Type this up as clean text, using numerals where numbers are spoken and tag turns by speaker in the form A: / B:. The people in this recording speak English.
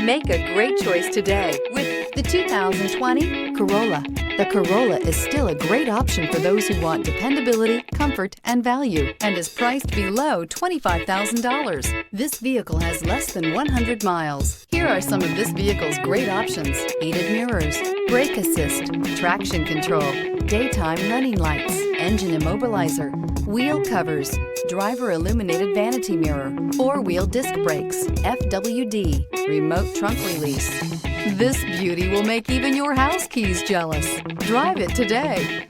A: Make a great choice today with the 2020 Corolla. The Corolla is still a great option for those who want dependability, comfort, and value, and is priced below $25,000. This vehicle has less than 100 miles. Here are some of this vehicle's great options: heated mirrors, brake assist, traction control, daytime running lights, engine immobilizer, wheel covers, driver illuminated vanity mirror, four-wheel disc brakes, FWD, remote trunk release. This beauty will make even your house keys jealous. Drive it today.